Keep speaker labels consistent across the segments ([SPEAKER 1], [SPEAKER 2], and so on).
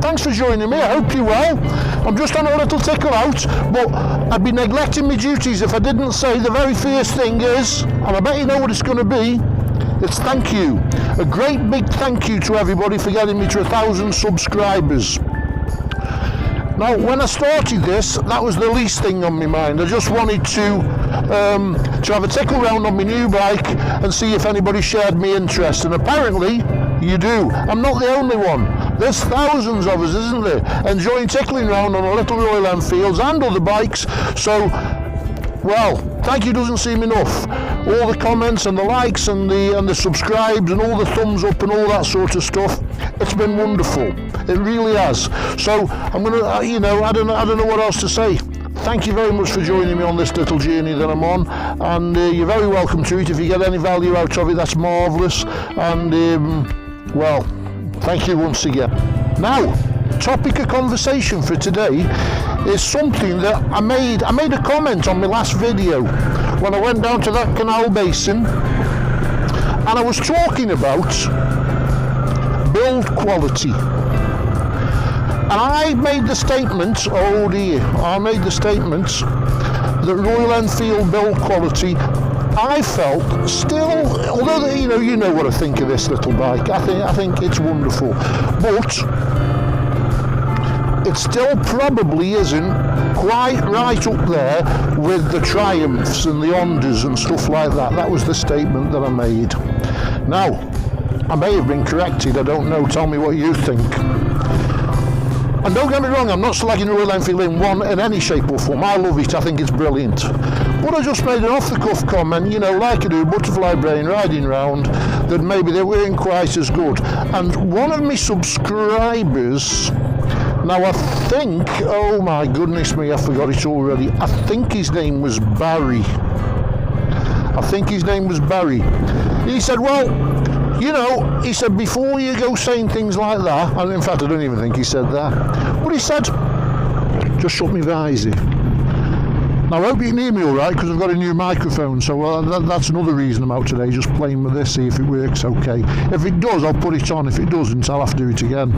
[SPEAKER 1] thanks for joining me. I hope you're well. I'm just on a little tickle out, but I'd be neglecting my duties if I didn't say the very first thing is, and I bet you know what it's going to be, it's thank you. A great big thank you to everybody for getting me to 1,000 subscribers. Now, when I started this, that was the least thing on my mind. I just wanted to have a tickle round on my new bike and see if anybody shared my interest, and apparently you do. I'm not the only one. There's thousands of us, isn't there, enjoying tickling round on a little Royal Enfields and other bikes. So, well, thank you doesn't seem enough. All the comments and the likes and the subscribes and all the thumbs up and all that sort of stuff, it's been wonderful. It really has. So I'm gonna, I don't know what else to say. Thank you very much for joining me on this little journey that I'm on, and you're very welcome to it. If you get any value out of it, that's marvellous. And well, thank you once again. Now, topic of conversation for today is something that I made a comment on my last video when I went down to that canal basin, and I was talking about build quality. And I made the statement, oh dear, I made the statement that Royal Enfield build quality, I felt still, although you know what I think of this little bike, I think it's wonderful, but it still probably isn't quite right up there with the Triumphs and the Hondas and stuff like that. That was the statement that I made. Now, I may have been corrected, I don't know, tell me what you think. And don't get me wrong, I'm not slagging Royal Enfield in any shape or form. I love it, I think it's brilliant. But I just made an off-the-cuff comment, like I do, butterfly brain riding round, that maybe they weren't quite as good. And one of my subscribers, now I think, oh my goodness me, I forgot it already, I think his name was Barry. He said, well, he said, before you go saying things like that, and in fact I don't even think he said that, but he said, just shut me visor. Now I hope you can hear me alright, because I've got a new microphone, so that's another reason I'm out today, just playing with this, see if it works okay. If it does, I'll put it on. If it doesn't, I'll have to do it again.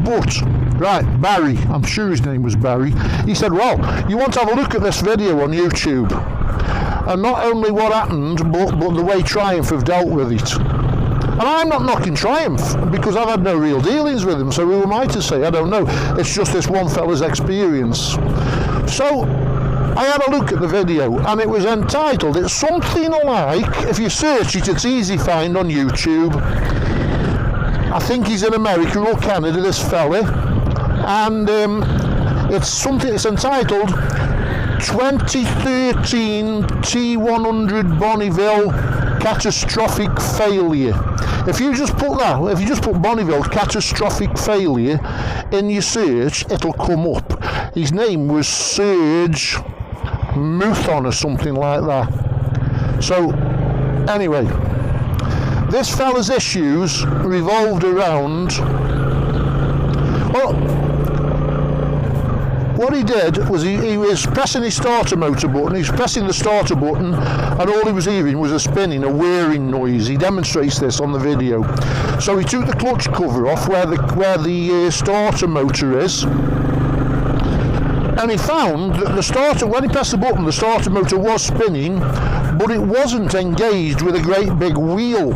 [SPEAKER 1] But, right, Barry, I'm sure his name was Barry, he said, well, you want to have a look at this video on YouTube, and not only what happened, but the way Triumph have dealt with it. And I'm not knocking Triumph, because I've had no real dealings with them, so who am I to say? I don't know. It's just this one fella's experience. So I had a look at the video, and it was entitled, it's something like, if you search it, it's easy find on YouTube. I think he's in America or Canada, this fella, and it's entitled 2013 T100 Bonneville Catastrophic Failure. If you just put Bonneville Catastrophic Failure in your search, it'll come up. His name was Serge Mouthon or something like that. So, anyway, this fella's issues revolved around, well, what he did was he was pressing his starter motor button, he was pressing the starter button, and all he was hearing was a spinning, a whirring noise. He demonstrates this on the video. So he took the clutch cover off where the starter motor is, and he found that the starter, when he pressed the button, the starter motor was spinning, but it wasn't engaged with a great big wheel,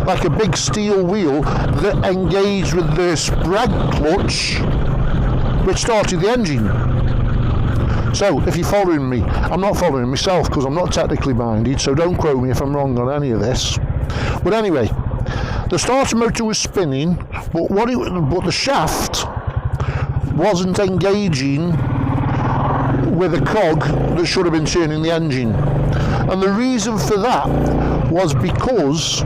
[SPEAKER 1] like a big steel wheel that engaged with the sprag clutch, which started the engine. So, if you're following me, I'm not following myself because I'm not technically minded, so don't quote me if I'm wrong on any of this. But anyway, the starter motor was spinning, but the shaft wasn't engaging with a cog that should have been turning the engine. And the reason for that was because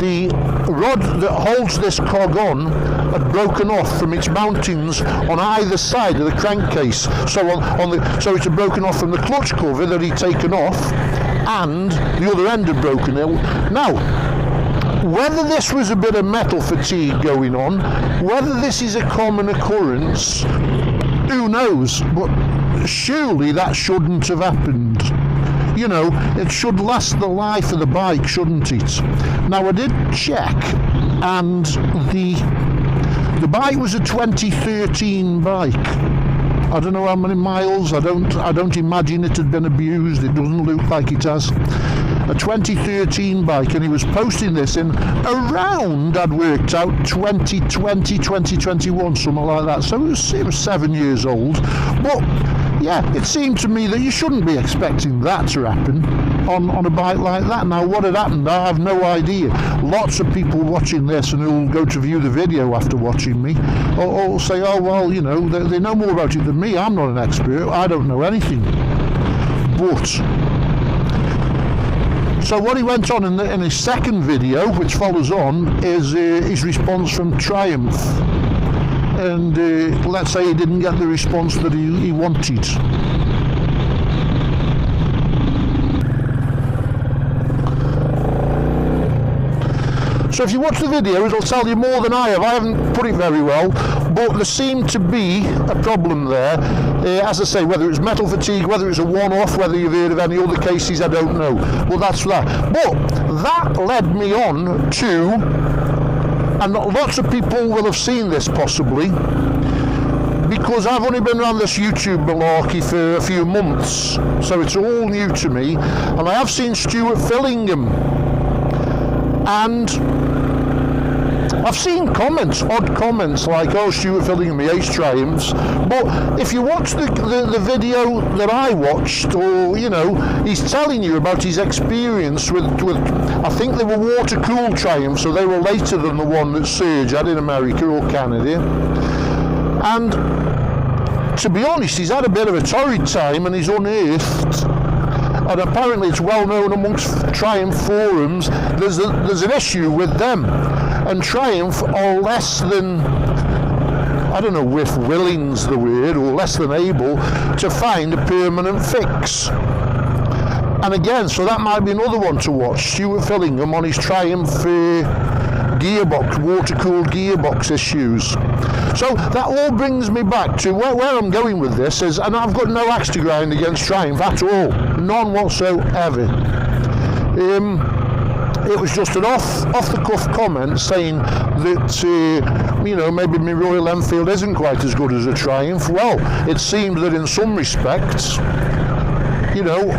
[SPEAKER 1] the rod that holds this cog on had broken off from its mountings on either side of the crankcase. So it had broken off from the clutch cover that he'd taken off, and the other end had broken out. Now, whether this was a bit of metal fatigue going on, whether this is a common occurrence, who knows? But surely that shouldn't have happened. It should last the life of the bike, shouldn't it? Now, I did check, and The bike was a 2013 bike. I don't know how many miles. I don't imagine it had been abused. It doesn't look like it has. A 2013 bike, and he was posting this in around, I'd worked out, 2020, 2021, something like that. So it was 7 years old. But yeah, it seemed to me that you shouldn't be expecting that to happen on a bike like that. Now, what had happened, I have no idea. Lots of people watching this and who'll go to view the video after watching me, or say, oh, well, you know, they know more about it than me. I'm not an expert. I don't know anything. But so what he went on in his second video, which follows on, is his response from Triumph. And let's say he didn't get the response that he wanted. So if you watch the video, it'll tell you more than I have. I haven't put it very well, but there seemed to be a problem there. As I say, whether it's metal fatigue, whether it's a one-off, whether you've heard of any other cases, I don't know. Well, that's that. But that led me on to, and lots of people will have seen this possibly, because I've only been around this YouTube malarkey for a few months, so it's all new to me, and I have seen Stuart Fillingham. And I've seen comments, odd comments like, oh, Stuart Fillingham, he hates Triumphs. But if you watch the video that I watched, or, you know, he's telling you about his experience with I think they were water-cooled Triumphs, so they were later than the one that Serge had in America or Canada. And to be honest, he's had a bit of a torrid time and he's unearthed. And apparently it's well known amongst Triumph forums, there's an issue with them. And Triumph are less than, I don't know if willing's the word, or less than able to find a permanent fix. And again, so that might be another one to watch, Stuart Fillingham on his Triumph gearbox, water-cooled gearbox issues. So that all brings me back to where I'm going with this is, and I've got no axe to grind against Triumph at all, none whatsoever. It was just an off-the-cuff comment saying that, you know, maybe my Royal Enfield isn't quite as good as a Triumph. Well, it seemed that in some respects, you know,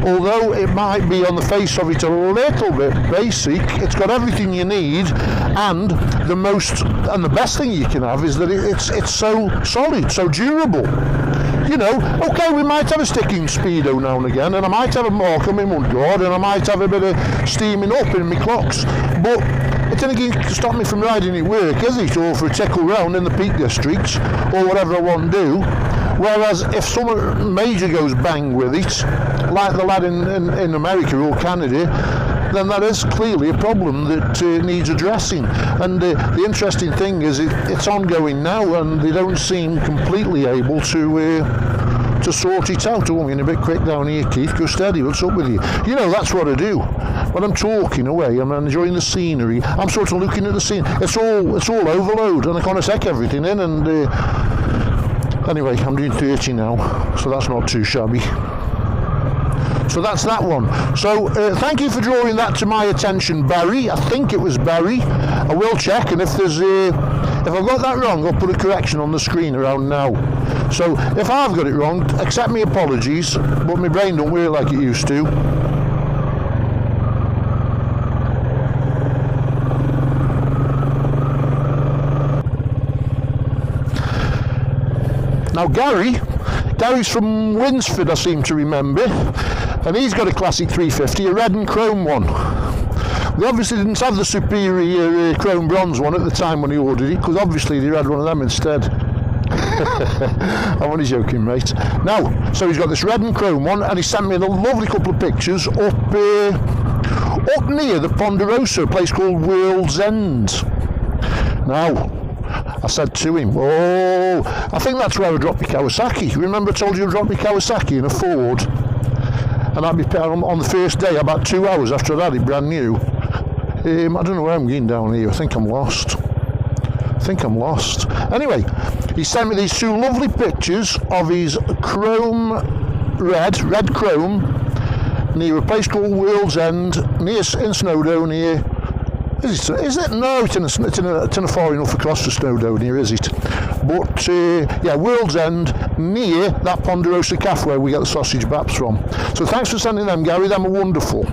[SPEAKER 1] although it might be on the face of it a little bit basic, it's got everything you need, and the best thing you can have is that it's so solid, so durable. You know, okay, we might have a sticking speedo now and again, and I might have a mark on my mudguard, and I might have a bit of steaming up in my clocks, but it ain't going to stop me from riding at work, is it? Or for a tickle round in the Peak District, or whatever I want to do. Whereas if someone major goes bang with it, like the lad in America or Canada, then that is clearly a problem that needs addressing. And the interesting thing is it's ongoing now, and they don't seem completely able to sort it out. Oh, I'm getting a bit quick down here, Keith. Go steady. What's up with you? You know, that's what I do. When I'm talking away, I'm enjoying the scenery. I'm sort of looking at the scene. It's all overload, and I kind of take everything in. And anyway, I'm doing 30 now, so that's not too shabby. So that's that one. So thank you for drawing that to my attention, Barry. I think it was Barry. I will check, and if I've got that wrong, I'll put a correction on the screen around now. So if I've got it wrong, accept my apologies, but my brain don't work like it used to. Now Gary's from Winsford, I seem to remember, and he's got a classic 350, a red and chrome one. They obviously didn't have the superior chrome bronze one at the time when he ordered it, because obviously they had one of them instead. I'm only joking, mate. Now, so he's got this red and chrome one, and he sent me a lovely couple of pictures up near the Ponderosa, a place called World's End. Now, I said to him, oh, I think that's where I dropped my Kawasaki. Remember I told you I dropped my Kawasaki in a Ford? And I'd be on the first day, about 2 hours after I had it brand new. I don't know where I'm going down here. I think I'm lost. Anyway, he sent me these two lovely pictures of his chrome red chrome, near a place called World's End, in Snowdown here. Is it? No, it's in a far enough across the snow down here, is it? But yeah, World's End, near that Ponderosa Cafe where we get the sausage baps from. So thanks for sending them, Gary. Them are wonderful.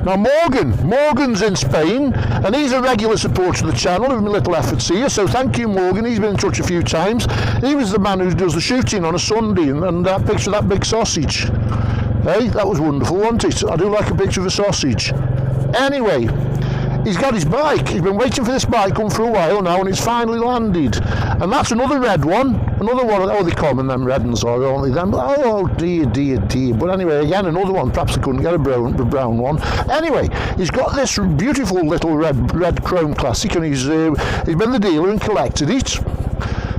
[SPEAKER 1] Now Morgan's in Spain, and he's a regular supporter of the channel of my little efforts here, so thank you, Morgan. He's been in touch a few times. He was the man who does the shooting on a Sunday, and that picture of that big sausage. Hey, that was wonderful, wasn't it? I do like a picture of a sausage. Anyway, he's got his bike. He's been waiting for this bike come for a while now, and it's finally landed. And that's another red one. Another one. Oh, they're common, them red ones are, aren't they? Them. Oh, dear. But anyway, again, another one. Perhaps I couldn't get a brown one. Anyway, he's got this beautiful little red chrome classic, and he's been the dealer and collected it.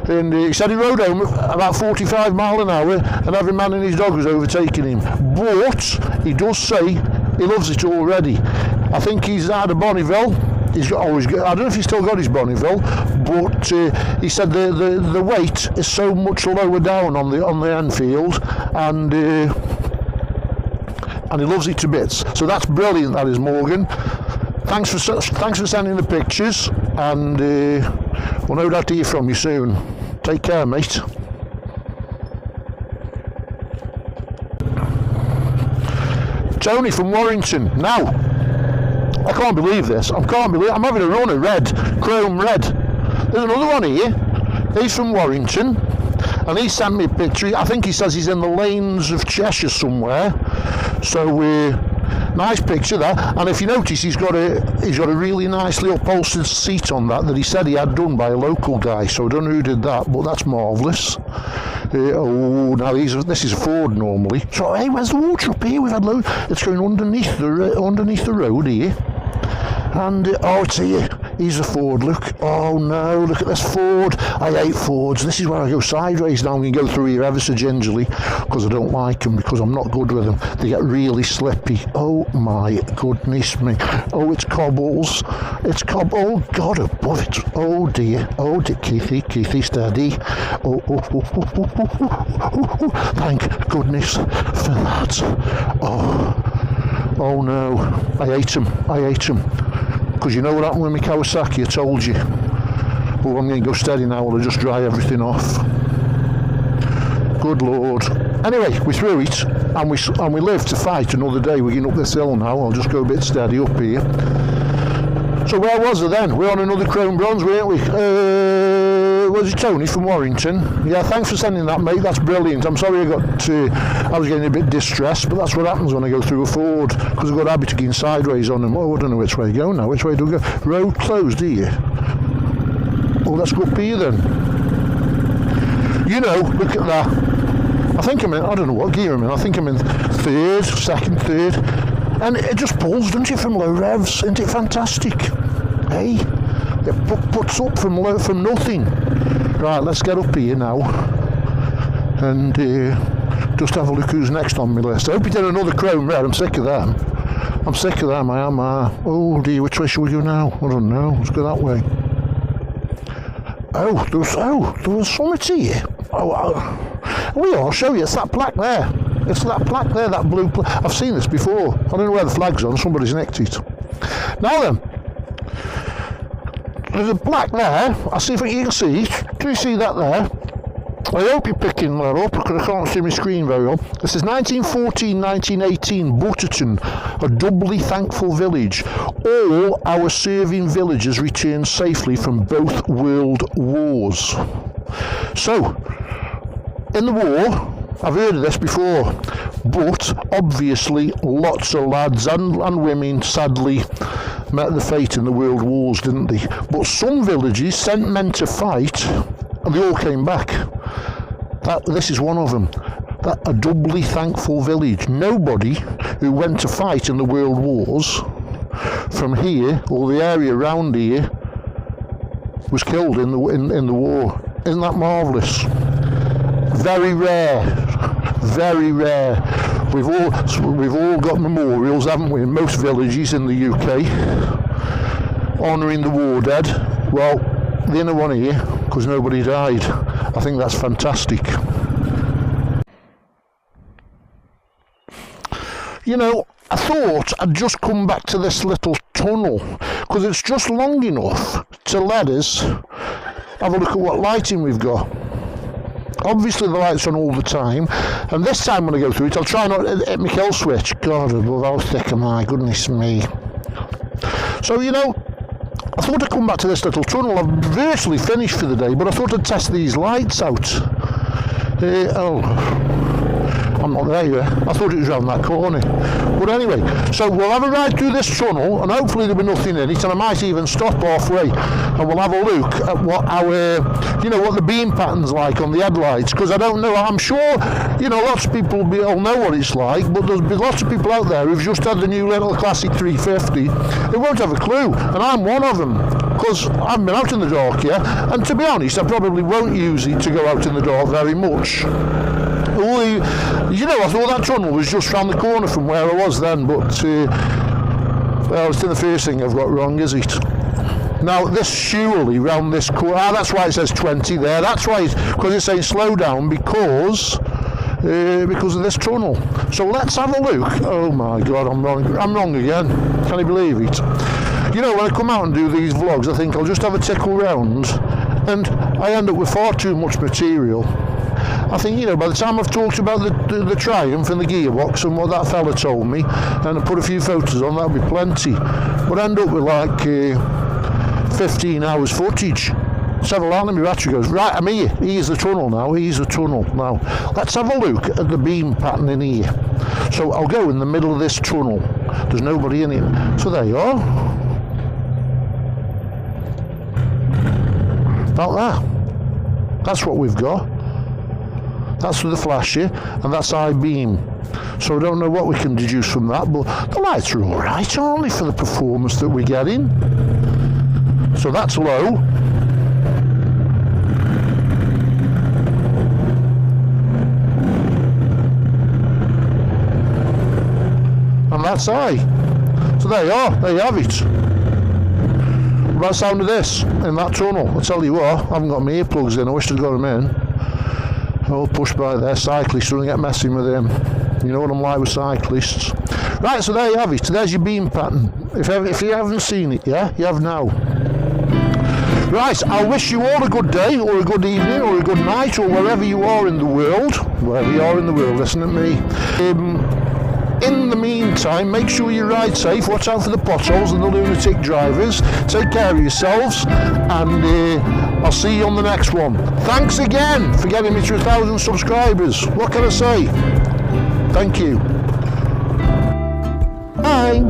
[SPEAKER 1] And he said he rode home about 45 mile an hour, and every man and his dog was overtaking him. But he does say he loves it already. I think he's out of Bonneville. I don't know if he's still got his Bonneville, but he said the weight is so much lower down on the Enfield, and he loves it to bits. So that's brilliant. That is, Morgan. Thanks for sending the pictures, and we'll no doubt hear from you soon. Take care, mate. Tony from Warrington. Now, I can't believe this. I'm having a run of red, chrome red. There's another one here. He's from Warrington, and he sent me a picture. I think he says he's in the lanes of Cheshire somewhere. So nice picture there. And if you notice, he's got a really nicely upholstered seat on that he said he had done by a local guy. So I don't know who did that, but that's marvellous. Oh, now this is a Ford normally. So hey, where's the water up here? We've had loads. It's going underneath the road here. And oh, it's here. Here's a Ford. Look. Oh no, look at this Ford. I hate Fords. This is where I go sideways now. I'm going to go through here ever so gingerly because I don't like them, because I'm not good with them. They get really slippy. Oh my goodness me. Oh, it's cobbles. Oh God above it. Oh dear. Oh dear. Keithy, steady. Oh. Thank goodness for that. Oh no. I hate them. Because you know what happened with my Kawasaki, I told you. Oh, I'm going to go steady now while I just dry everything off. Good Lord. Anyway, we're through it, and we live to fight another day. We're getting up this hill now. I'll just go a bit steady up here. So where was I then? We're on another chrome bronze, weren't we? Was it Tony from Warrington? Yeah, thanks for sending that, mate. That's brilliant. I'm sorry I was getting a bit distressed, but that's what happens when I go through a Ford, because I've got a habit of getting sideways on them. Oh, I don't know which way to go now. Which way do I go? Road closed here. Oh, let's go up here then. You know, look at that. I think I'm in, I don't know what gear I'm in. I think I'm in second, third. And it just pulls, doesn't it, from low revs? Isn't it fantastic? Hey? It puts up from nothing. Right, let's get up here now and just have a look who's next on my list. I hope you did another chrome red. I'm sick of them. I am. Oh dear, which way should we go now? I don't know. Let's go that way. Oh, there was something here. I'll show you. It's that plaque there. That blue plaque. I've seen this before. I don't know where the flag's on. Somebody's nicked it. Now then. There's a plaque there. I'll see if you can see. Can you see that there? I hope you're picking that up because I can't see my screen very well. This is 1914-1918 Butterton, a doubly thankful village. All our serving villagers returned safely from both world wars. So, in the war, I've heard of this before, but obviously lots of lads and women sadly met the fate in the world wars, didn't they? But some villages sent men to fight and they all came back. This is one of them. A doubly thankful village. Nobody who went to fight in the world wars from here or the area around here was killed in the war. Isn't that marvellous? Very rare. We've all got memorials, haven't we, in most villages in the UK, honouring the war dead. Well, the inner one here, because nobody died. I think that's fantastic. you know, I thought I'd just come back to this little tunnel because it's just long enough to let us have a look at what lighting we've got. Obviously the light's on all the time, and this time when I go through it I'll try not to hit my kill switch. God above, how thick am I? Goodness me. So, you know, I thought I'd come back to this little tunnel. I've virtually finished for the day, but I thought I'd test these lights out. I'm not there yet. I thought it was around that corner. But anyway, so we'll have a ride through this tunnel, and hopefully there'll be nothing in it, and I might even stop halfway, and we'll have a look at what our, you know, what the beam pattern's like on the headlights, because I don't know, I'm sure, you know, lots of people will know what it's like, but there'll be lots of people out there who've just had the new little Classic 350, they won't have a clue, and I'm one of them. Because I haven't been out in the dark yet, and to be honest, I probably won't use it to go out in the dark very much. You know, I thought that tunnel was just round the corner from where I was then, but well, it's the first thing I've got wrong, is it? Now, this surely round this corner, that's why it says 20 there, that's why, because it's saying slow down, because of this tunnel. So let's have a look. Oh my God, I'm wrong again. Can you believe it? You know, when I come out and do these vlogs, I think I'll just have a tickle round, and I end up with far too much material. I think, you know, by the time I've talked about the Triumph and the gearbox and what that fella told me, and I put a few photos on, that'll be plenty. But I end up with like 15 hours footage. Several out of my battery goes, right, I'm here. Here's the tunnel now, here's the tunnel. Now, let's have a look at the beam pattern in here. So I'll go in the middle of this tunnel. There's nobody in it. So there you are. About that. That's what we've got. That's with the flasher, and that's I-beam. So I don't know what we can deduce from that, but the lights are alright, aren't they, for the performance that we're getting? So that's low. And that's high. So there you are, there you have it. What about the sound of this in that tunnel? I'll tell you what, I haven't got my earplugs in, I wish I'd got them in. I'll push by there, cyclists, don't get messing with him. You know what I'm like with cyclists. Right, so there you have it, there's your beam pattern. If you haven't seen it, yeah, you have now. Right, I wish you all a good day, or a good evening, or a good night, or wherever you are in the world. Wherever you are in the world, listen to me. In the meantime, make sure you ride safe, watch out for the potholes and the lunatic drivers, take care of yourselves, and I'll see you on the next one. Thanks again for getting me to 1,000 subscribers. What can I say? Thank you. Bye.